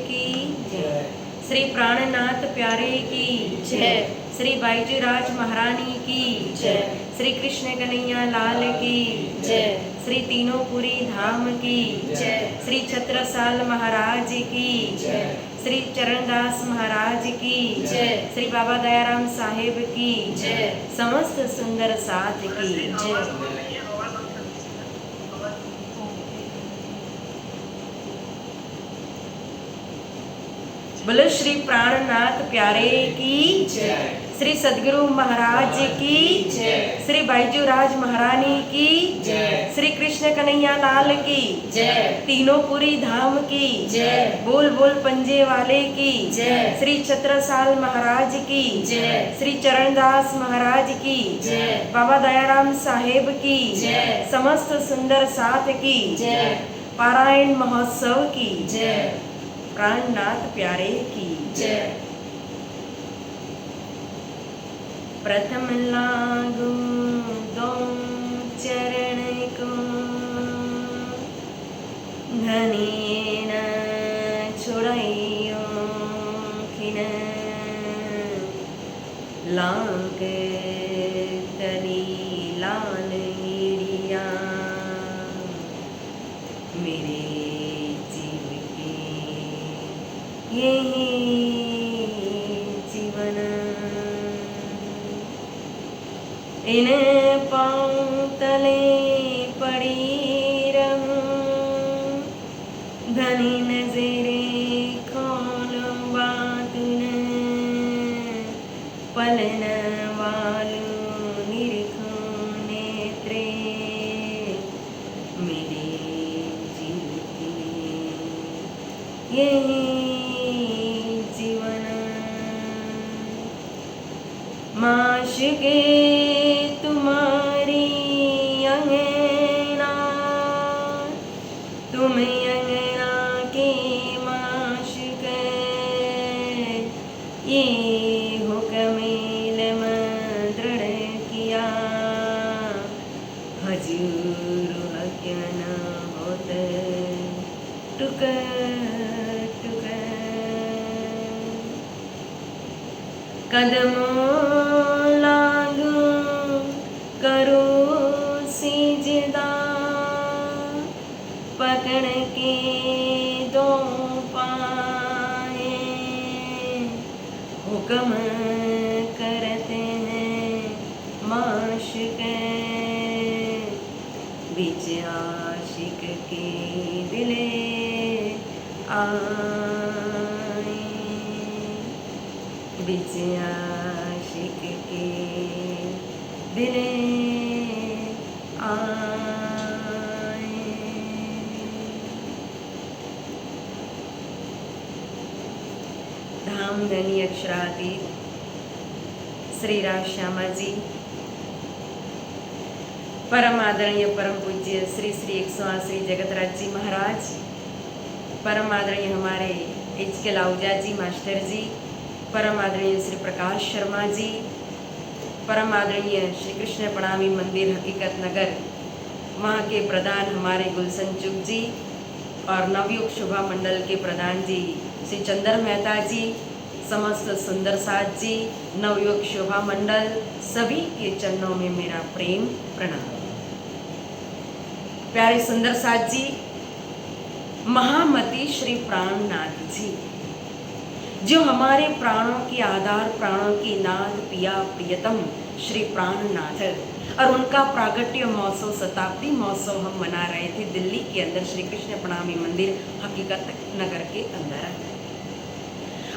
की जय। श्री प्राणनाथ प्यारे की जय। श्री बाईजीराज महारानी की जय। श्री कृष्ण कन्हैया लाल की जय। श्री तीनोंपुरी धाम की जय। श्री छत्रसाल महाराज की जय। श्री चरणदास महाराज की जय। श्री बाबा दयाराम साहेब की जय। समस्त सुंदर साथ की जय। बोलो श्री प्राणनाथ प्यारे की जय। श्री सदगुरु महाराज की जय। श्री बाईजीराज महारानी की जय। श्री कृष्ण कन्हैया लाल की जय। तीनोंपुरी धाम की जय। बोल बोल पंजे वाले की जय। श्री छत्रसाल महाराज की जय। श्री चरणदास महाराज की जय। बाबा दयाराम साहेब की जय। समस्त सुंदर साथ की जय। पारायण महोत्सव की जय। प्राणनाथ प्यारे की जय। प्रथम लागू दो चरण को धनी न छोड़ाइयो खिन लाग तनी लाल हीरिया मेरे यही जीवन इन पाँव तले पड़ी रहूं धनी नजरे खोलो बातुन पलन वालू निरखो नेत्रे मेरे जीवन यही माशुके तुम्हारी अंगना तुम अंगना के माशुके ये हुक्मेल में दृढ़ किया हजूर हक्य न होत टुक टुक कदमों पकड़ के दो पाए हुक्म करते हैं माशिक बीच आशिक के दिले आए बीच आशिक के दिले आए। धामधनी अक्षरातीत श्री राज श्यामा जी परम आदरणीय परम पूज्य श्री श्री 108 श्री जगतराज जी महाराज, परम आदरणीय हमारे एच.के. लाऊजा जी मास्टर जी, परम आदरणीय श्री प्रकाश शर्मा जी, परम आदरणीय श्री कृष्ण प्रणामी मंदिर हकीकत नगर वहाँ के प्रधान हमारे गुलशन चुग जी और नवयुग शोभा मंडल के प्रधान जी श्री चंदर मेहता जी, समस्त सुंदर साथ जी, नवयुग शोभा मंडल सभी के चरणों में मेरा प्रेम प्रणाम। प्यारे सुंदर साथ जी, महामती श्री प्राणनाथ जी जो हमारे प्राणों के आधार, प्राणों की नाथ, पिया प्रियतम श्री प्राणनाथ और उनका प्रागट्य महोत्सव, शताब्दी महोत्सव हम मना रहे थे दिल्ली के अंदर श्री कृष्ण प्रणामी मंदिर हकीकत नगर के अंदर।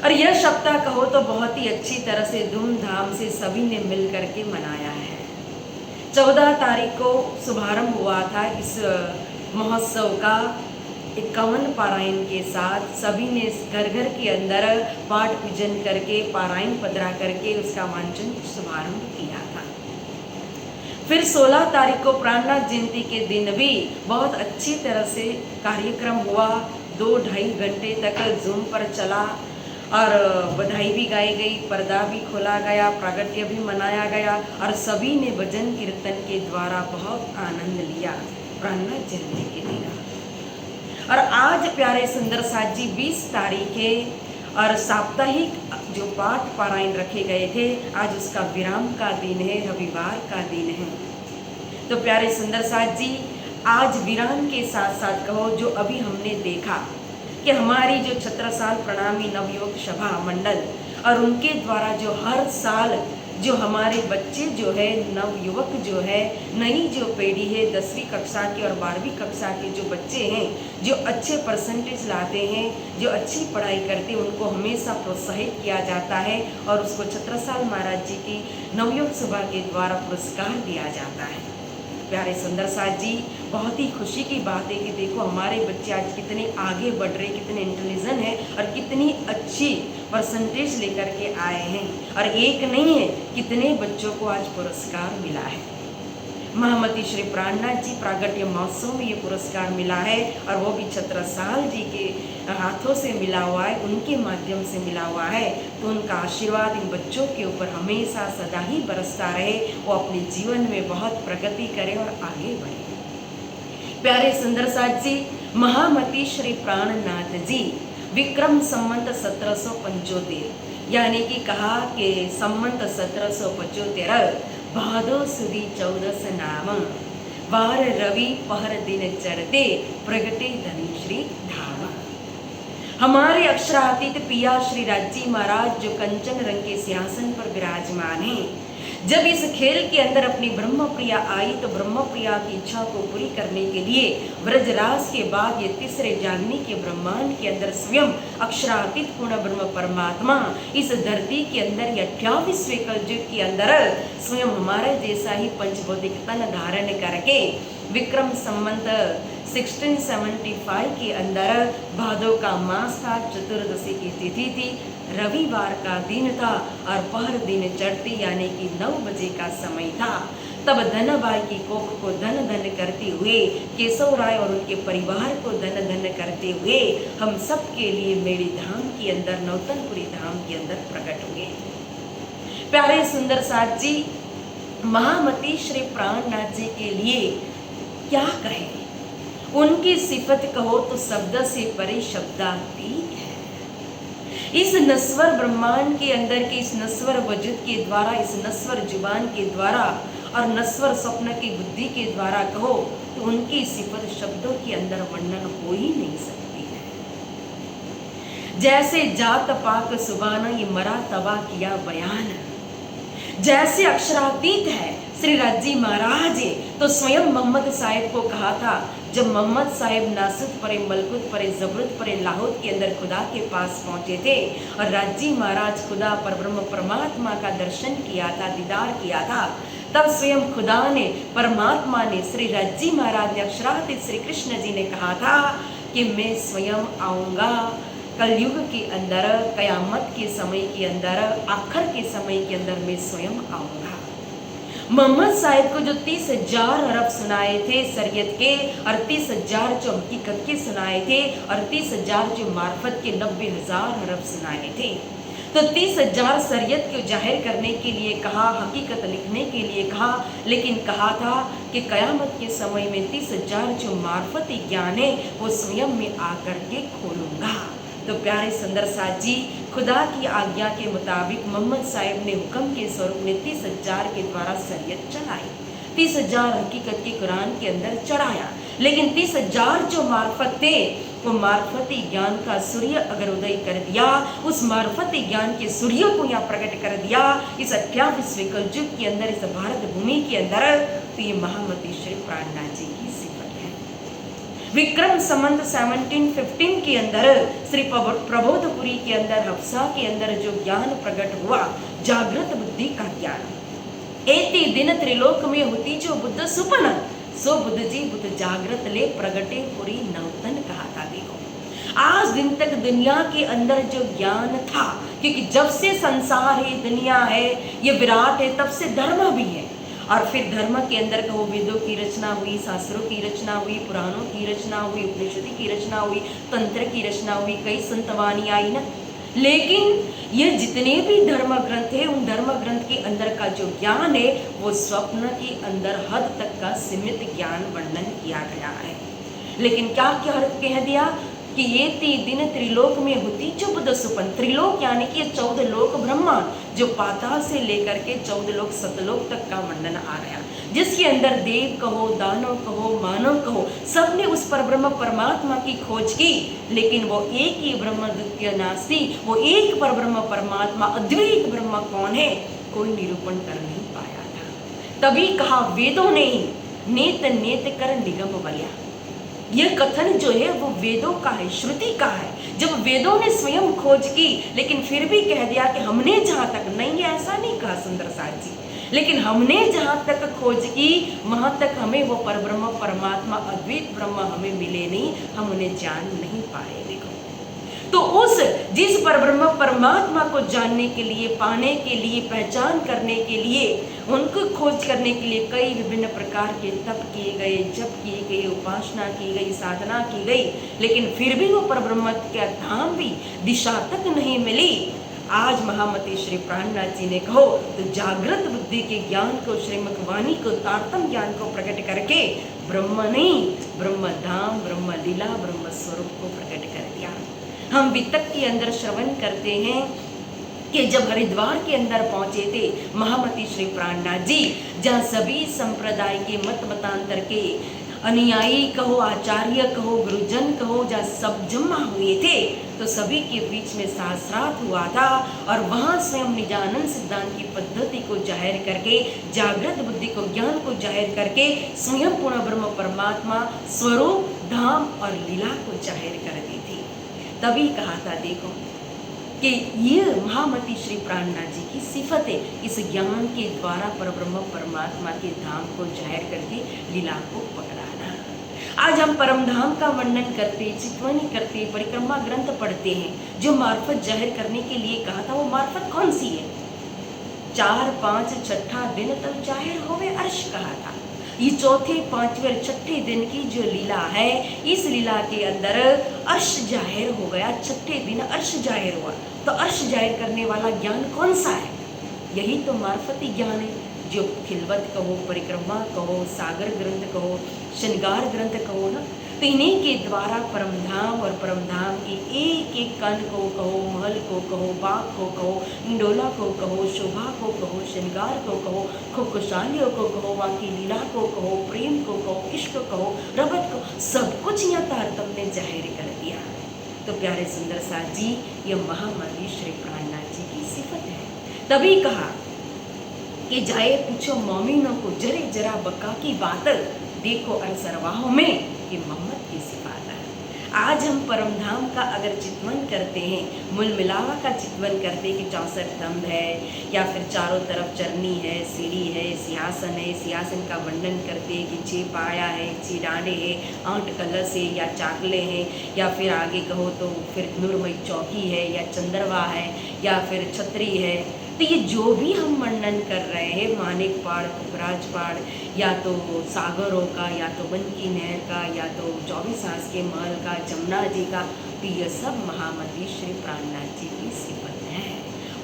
और यह सप्ताह कहो तो बहुत ही अच्छी तरह से धूमधाम से सभी ने मिल करके मनाया है। 14 तारीख को शुभारंभ हुआ था इस महोत्सव का 51 पारायण के साथ। सभी ने घर घर के अंदर पाठ पूजन करके पारायण पधरा करके उसका वांचन शुभारंभ किया था। फिर 16 तारीख को प्राणनाथ जयंती के दिन भी बहुत अच्छी तरह से कार्यक्रम हुआ। 2-2.5 घंटे तक जूम पर चला और बधाई भी गाई गई, पर्दा भी खोला गया, प्रागट्य भी मनाया गया और सभी ने भजन कीर्तन के द्वारा बहुत आनंद लिया प्राणनाथ जयंती के दिन। और आज प्यारे सुंदर साथ जी 20 तारीख है और साप्ताहिक जो पाठ पारायण रखे गए थे आज उसका विराम का दिन है, रविवार का दिन है। तो प्यारे सुंदर साथ जी आज विराम के साथ साथ कहो जो अभी हमने देखा कि हमारी जो छत्रसाल प्रणामी नवयुवक सभा मंडल और उनके द्वारा जो हर साल जो हमारे बच्चे जो है नवयुवक जो है नई जो पीढ़ी है 10वीं कक्षा के और 12वीं कक्षा के जो बच्चे हैं जो अच्छे परसेंटेज लाते हैं जो अच्छी पढ़ाई करते हैं उनको हमेशा प्रोत्साहित किया जाता है और उसको छत्रसाल महाराज जी की नवयुवक सभा के द्वारा पुरस्कार दिया जाता है। प्यारे सुंदर साथ जी बहुत ही खुशी की बात है कि देखो हमारे बच्चे आज कितने आगे बढ़ रहे, कितने इंटेलिजेंट हैं और कितनी अच्छी परसेंटेज लेकर के आए हैं। और एक नहीं है, कितने बच्चों को आज पुरस्कार मिला है। महामती श्री प्राणनाथ जी प्रागट्य महोत्सव में ये पुरस्कार मिला है और वो भी छत्रसाल जी के हाथों से मिला हुआ है, उनके माध्यम से मिला हुआ है। तो उनका आशीर्वाद इन बच्चों के ऊपर हमेशा सदा ही बरसता रहे, वो अपने जीवन में बहुत प्रगति करे और आगे बढ़े। प्यारे सुंदर साथ जी महामती श्री प्राणनाथ जी विक्रम संवत 1775 यानी कि कहा कि संवत 1775 भादो सुदी 14 नाम वार रवि पहर दिन चढ़ते प्रगटे धनी श्री धाम। हमारे अक्षरातीत पिया श्री राज्जी महाराज जो कंचन रंग के सिंहासन पर विराजमान हैं, जब इस खेल के अंदर अपनी ब्रह्मप्रिया आई तो ब्रह्मप्रिया की इच्छा को पूरी करने के लिए ब्रजराज के बाद ये तीसरे जागनी के ब्रह्मांड के अंदर स्वयं अक्षरातीत पूर्ण ब्रह्म परमात्मा इस धरती के अंदर 28वें कलयुग के अंदर स्वयं हमारे जैसा ही पंचभौतिक तन धारण करके विक्रम संवत 1675 के अंदर भादो का मास था, चतुर्दशी की तिथि थी, रविवार का दिन था और पहर दिन चढ़ती यानी कि 9 बजे का समय था। तब धनबाई की कोख को धन धन करते हुए केशव राय और उनके परिवार को धन धन करते हुए हम सब के लिए मेरी धाम के अंदर नौतनपुरी धाम के अंदर प्रकट हुए। प्यारे सुंदर साथ जी महामती श्री प्राणनाथ जी के लिए क्या कहें, उनकी सिफत कहो तो शब्द से परे शब्दातीत है। इस नश्वर ब्रह्मांड के अंदर के इस नश्वर वजूद के द्वारा, इस नश्वर जुबान के द्वारा और नश्वर स्वप्न की बुद्धि के द्वारा कहो तो उनकी सिफत शब्दों के अंदर वर्णन हो ही नहीं सकती है। जैसे जात पाक सुबाना ये मरा तबा किया बयान, जैसे अक्षरातीत है श्री राज्जी महाराज तो स्वयं मोहम्मद साहिब को कहा था, जब मोहम्मद साहिब नासिक परे, मलकुत परे, जबरुत परे, लाहौर के अंदर खुदा के पास पहुंचे थे और राज्जी महाराज खुदा पर ब्रह्म परमात्मा का दर्शन किया था, दीदार किया था, तब स्वयं खुदा ने परमात्मा ने श्री राज्जी महाराज ने अक्षरातीत श्री कृष्ण जी ने कहा था कि मैं स्वयं आऊँगा कलयुग के अंदर, कयामत के समय के अंदर, आखिर के समय के अंदर मैं स्वयं आऊँगा। मोहम्मद साहिब को जो 30,000 अरब सुनाए थे शरीयत के और 30,000 जो हकीकत के सुनाए थे और 30,000 जो मार्फत के 90,000 अरब सुनाए थे। तो 30,000 शरीयत को जाहिर करने के लिए कहा, हकीकत लिखने के लिए कहा, लेकिन कहा था कि कयामत के समय में 30,000 जो मार्फती ज्ञान है वो स्वयं में आकर के खोलूंगा। तो प्यारे सुंदर साथ जी खुदा की आज्ञा के मुताबिक मोहम्मद साहिब ने हुक्म के स्वरूप में 30,000 के द्वारा शरीयत चलाई, 30,000 हकीकत के कुरान के अंदर चढ़ाया, लेकिन 30,000 जो मार्फत थे वो मार्फती ज्ञान का सूर्य अगर उदय कर दिया, उस मार्फती ज्ञान के सूर्य को यहाँ प्रकट कर दिया इस 28वें कलयुग के अंदर, इस भारत भूमि के अंदर, तो ये महामती श्री प्राणनाथ जी की सिफत है। विक्रम संवत 1715 के अंदर श्री प्रबोधपुरी के अंदर हफ्सा के अंदर जो ज्ञान प्रकट हुआ, जागृत बुद्धि का ज्ञान, एति दिन त्रिलोक में होती जो बुद्ध सुपन, सो बुद्ध जी बुद्ध जागृत ले प्रगटे पूरी नवतन कहा था। देखो आज दिन तक दुनिया के अंदर जो ज्ञान था, क्योंकि जब से संसार है, दुनिया है, ये विराट है, तब से धर्म भी है, और फिर धर्म के अंदर कहो वेदों की रचना हुई, शास्त्रों की रचना हुई, पुराणों की रचना हुई, उपनिषद की रचना हुई, तंत्र की रचना हुई, कई संतवानी आई ना। लेकिन ये जितने भी धर्म ग्रंथ है, उन धर्म ग्रंथ के अंदर का जो ज्ञान है वो स्वप्न के अंदर हद तक का सीमित ज्ञान वर्णन किया गया है। लेकिन क्या क्या कह दिया कि ये 3 दिन त्रिलोक में होती चुप सुपन। त्रिलोक यानी कि 14 लोक ब्रह्मांड, जो पाताल से लेकर के 14 लोक सतलोक तक का वर्णन आ रहा, जिसके अंदर देव कहो, दानव कहो, मानव कहो, सबने उस परब्रह्म परमात्मा की खोज की, लेकिन वो एक ही ब्रह्म द्वितीय नास्ति, वो एक परब्रह्म परमात्मा अद्वैत ब्रह्म कौन है, कोई निरूपण कर नहीं पाया था। तभी कहा वेदों ने ही नेत नेत कर निगम बलिया। यह कथन जो है वो वेदों का है, श्रुति का है। जब वेदों ने स्वयं खोज की, लेकिन फिर भी कह दिया कि हमने जहां तक नहीं, ऐसा नहीं कहा सुंदर साथ जी, लेकिन हमने जहां तक खोज की वहां तक हमें वो परब्रह्म परमात्मा अद्वैत ब्रह्म हमें मिले नहीं, हम उन्हें जान नहीं पाए। देखो, तो उस जिस परब्रह्म परमात्मा को जानने के लिए, पाने के लिए, पहचान करने के लिए, उनको खोज करने के लिए कई विभिन्न प्रकार के तप किए गए, जप किए गए, उपासना की गई, साधना की गई, लेकिन फिर भी वो परब्रह्म का धाम भी दिशा तक नहीं मिली। आज महामती श्री प्राणनाथ जी ने कहो तो जागृत बुद्धि के ज्ञान को, श्रीमक वाणी को, तारतम ज्ञान को प्रकट करके ब्रह्म नहीं, ब्रह्म धाम, ब्रह्म लीला, ब्रह्म स्वरूप को प्रकट कर दिया। हम वितक के अंदर श्रवण करते हैं कि जब हरिद्वार के अंदर पहुंचे थे महामती श्री प्राणनाथ जी, जहाँ सभी संप्रदाय के मत मतांतर के अनुयायी कहो, आचार्य कहो, गुरुजन कहो, जहाँ सब जमा हुए थे, तो सभी के बीच में शास्त्रार्थ हुआ था, और वहाँ स्वयं निजानंद सिद्धांत की पद्धति को जाहिर करके, जागृत बुद्धि को, ज्ञान को जाहिर करके स्वयं पूर्ण ब्रह्म परमात्मा स्वरूप, धाम और लीला को जाहिर कर दी थी। तभी कहा था देखो कि ये महामती श्री प्राणनाथ जी की सिफत है, इस ज्ञान के द्वारा परब्रह्म परमात्मा के धाम को जाहिर करके लीला को पकड़ाना। आज हम परम धाम का वर्णन करते, चितवनी करते, परिक्रमा ग्रंथ पढ़ते हैं, जो मार्फत जाहिर करने के लिए कहा था, वो मार्फत कौन सी है? 4, 5, 6 दिन तब जाहिर होवे अर्श कहा था। ये चौथे, 5वें और 6ठे दिन की जो लीला है, इस लीला के अंदर अर्श जाहिर हो गया। 6ठे दिन अर्श जाहिर हुआ, तो अर्श जाहिर करने वाला ज्ञान कौन सा है? यही तो मार्फती ज्ञान है, जो खिलवत कहो, परिक्रमा कहो, सागर ग्रंथ कहो, श्रृंगार ग्रंथ कहो ना, तो इन्हीं के द्वारा परमधाम और परमधाम के एक एक कण को कहो, महल को कहो, बाग को कहो, इंडोला को कहो, शोभा को कहो, श्रृंगार को कहो, खुशहालियों को कहो, वहाँ की लीला को कहो, प्रेम को कहो, इश्क कहो, रबत को, सब कुछ यहाँ तारतम्य ने जाहिर कर दिया। तो प्यारे सुंदर साथ जी, ये महामती श्री प्राणनाथ जी की सिफत है। तभी कहा कि जाए पूछो मोमिनों को जरे जरा बका की बात, देखो अरसरवाहों में कि मोहम्मद की सिफात है। आज हम परमधाम का अगर चितवन करते हैं, मूल मिलावा का चितवन करते कि 64 स्तंभ है, या फिर चारों तरफ चरनी है, सीढ़ी है, सिंहासन है, सिंहासन का वर्णन करते कि 6 पाया है, 6 डांडे है, 8 कलश है या चाकले हैं, या फिर आगे कहो तो फिर नूरमयी चौकी है, या चंद्रवा है, या फिर छतरी है, तो ये जो भी हम वर्णन कर रहे हैं, मानिक पहाड़, पुखराज पहाड़, या तो सागरों का, या तो बन की नहर का, या तो 24 आस के महल का, जमुना जी का, तो ये सब महामती श्री प्राणनाथ जी की सिफत है।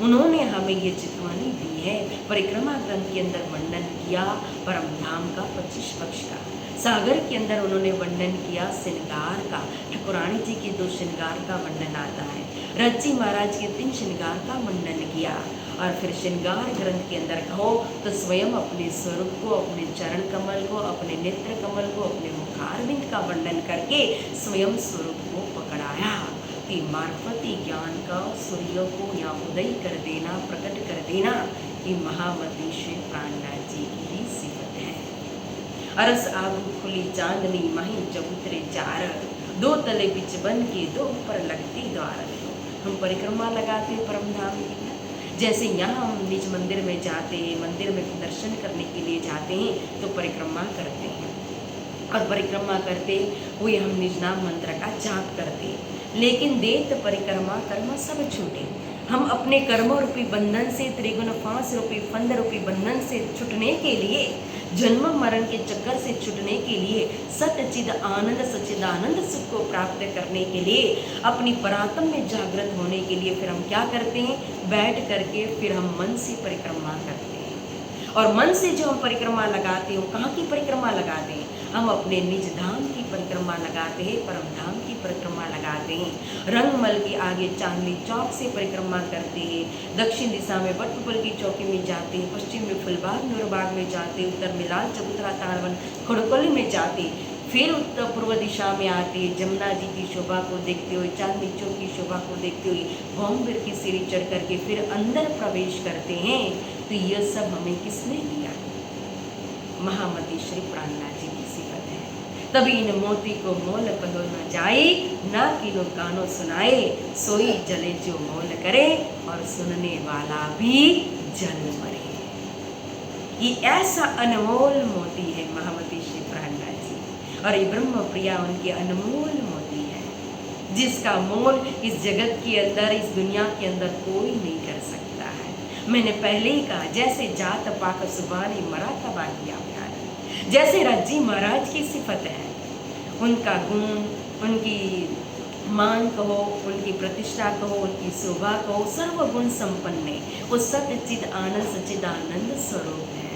उन्होंने हमें ये चितवानी दी है। परिक्रमा ग्रंथ के अंदर वर्णन किया परमधाम का 25 पक्ष का, सागर के अंदर उन्होंने वर्णन किया श्रृंगार का, ठाकुरानी जी के 2 श्रृंगार का वर्णन आता है, रज्जी महाराज के 3 श्रृंगार का वर्णन किया, और फिर श्रृंगार ग्रंथ के अंदर कहो तो स्वयं अपने स्वरूप को, अपने चरण कमल को, अपने नेत्र कमल को, अपने मुखारविंद का वर्णन करके स्वयं स्वरूप को पकड़ाया। कि मार्फती ज्ञान का सूर्य को यहाँ उदय कर देना, प्रकट कर देना, कि महामती श्री प्राणनाथ जी की ही सिफत है। अरस आगू खुली चांदनी माही चबूतरे 4, 2 तले बिच बन के 2 ऊपर लगती द्वार। हम परिक्रमा लगाते परमधाम की, जैसे यहाँ हम निज मंदिर में जाते हैं, मंदिर में दर्शन करने के लिए जाते हैं, तो परिक्रमा करते हैं, और परिक्रमा करते हुए हम निज नाम मंत्र का जाप करते हैं। लेकिन देत परिक्रमा कर्म सब छूटे। हम अपने कर्म रूपी बंधन से, त्रिगुण फांस रूपी फंद रूपी बंधन से छुटने के लिए, जन्म मरण के चक्कर से छुटने के लिए, सच्चिद आनंद सच्चिदानंद सुख को प्राप्त करने के लिए, अपनी परात्म में जागृत होने के लिए, फिर हम क्या करते हैं? बैठ करके फिर हम मन से परिक्रमा करते हैं। और मन से जो हम परिक्रमा लगाते हैं, कहाँ की परिक्रमा लगाते हैं? हम अपने निज धाम की परिक्रमा लगाते हैं, परम धाम की परिक्रमा लगाते हैं। रंगमल के आगे चांदनी चौक से परिक्रमा करते हैं, दक्षिण दिशा में बटपल की चौकी में जाते हैं, पश्चिम में फुलबाग नूरबाग में जाते, उत्तर में लाल चबूतरा ताड़वन खड़कोली में जाते, फिर उत्तर पूर्व दिशा में आते, जमुना जी की शोभा को देखते हुए, चांदनी चौक की शोभा को देखते हुए भौमवीर की सीढ़ी चढ़ करके फिर अंदर प्रवेश करते हैं। तो यह सब हमें किसने दिया? महामती श्री प्राणनाथ जी की सिफत है। तभी इन मोती को मोल कहो न जाए, ना किनो कानो सुनाए, सोई जले जो मोल करे, और सुनने वाला भी जल मरे। ये ऐसा अनमोल मोती है महामती श्री प्राणनाथ जी, और ये ब्रह्म प्रिया उनकी अनमोल मोती है, जिसका मोल इस जगत के अंदर, इस दुनिया के अंदर कोई नहीं कर सकता है। मैंने पहले ही कहा, जैसे जात पाक सुबानी मराठा बागिया प्यार, जैसे राजी महाराज की सिफत है, उनका गुण, उनकी मान कहो, उनकी प्रतिष्ठा कहो, उनकी शोभा कहो, सर्वगुण संपन्न है, वो सच्चिद आनंद सच्चिदानंद स्वरूप है।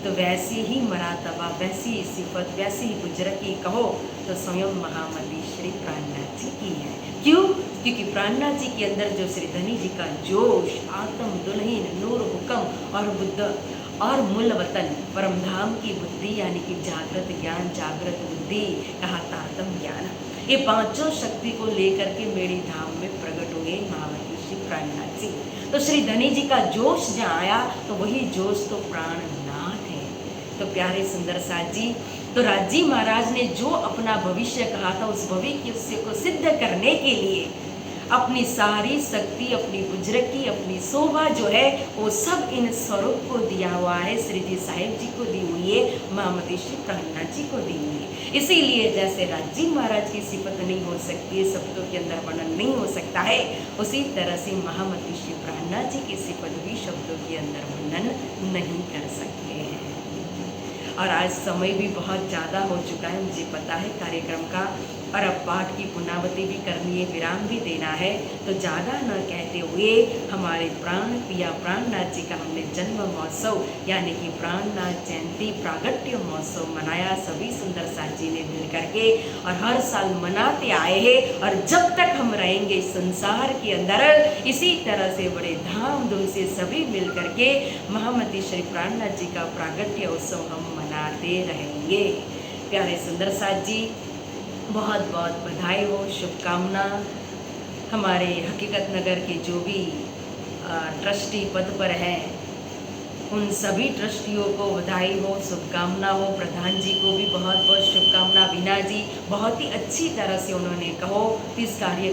तो वैसे ही मरातबा, वैसी ही सिफत, वैसी ही गुजरकी कहो तो स्वयं महामती श्री प्राणनाथ जी की है। क्यों? क्योंकि प्राणनाथ जी के अंदर जो श्री धनी जी का जोश, आत्म दुल्हीन, नूर हुक्म और बुद्ध और मूल वतन परम धाम की बुद्धि, यानी कि जागृत ज्ञान, जागृत बुद्धि, कहा तातम ज्ञान, ये पांचों शक्ति को लेकर के मेरी धाम में प्रकट हुए महामती श्री प्राणनाथ जी। तो श्री धनी जी का जोश जहाँ आया तो वही जोश तो प्राणनाथ है। तो प्यारे सुंदर साथ जी, तो राजी महाराज ने जो अपना भविष्य कहा था, उस भविष्य को सिद्ध करने के लिए अपनी सारी शक्ति, अपनी बुजरकी, अपनी शोभा जो है वो सब इन स्वरूप को दिया हुआ है, श्री जी साहिब जी को दी हुई है, महामती श्री प्राणनाथ जी को दी हुई है। इसीलिए जैसे राजी महाराज की सिफत नहीं हो सकती है, शब्दों के अंदर वर्णन नहीं हो सकता है, उसी तरह से महामती श्री प्राणनाथ जी की सिफत भी शब्दों के अंदर वर्णन नहीं कर सकते हैं। और आज समय भी बहुत ज़्यादा हो चुका है, मुझे पता है कार्यक्रम का, और अब पाठ की पुनरावृत्ति भी करनी है, विराम भी देना है। तो ज़्यादा न कहते हुए हमारे प्राण पिया प्राणनाथ जी का हमने जन्म महोत्सव यानी कि प्राणनाथ जयंती प्रागट्य महोत्सव मनाया सभी सुंदर साथ जी ने मिल करके, और हर साल मनाते आए हैं, और जब तक हम रहेंगे इस संसार के अंदर इसी तरह से बड़े धाम धूम से सभी मिल करके महामती श्री प्राणनाथ जी का प्रागट्य उत्सव हम मनाते रहेंगे। प्यारे सुंदर साथ जी, बहुत बहुत बधाई हो, शुभकामना। हमारे हकीकत नगर के जो भी ट्रस्टी पद पर हैं, उन सभी ट्रस्टियों को बधाई हो, शुभकामना हो। प्रधान जी को भी बहुत बहुत शुभकामना। बीना जी बहुत ही अच्छी तरह से उन्होंने कहो इस कार्य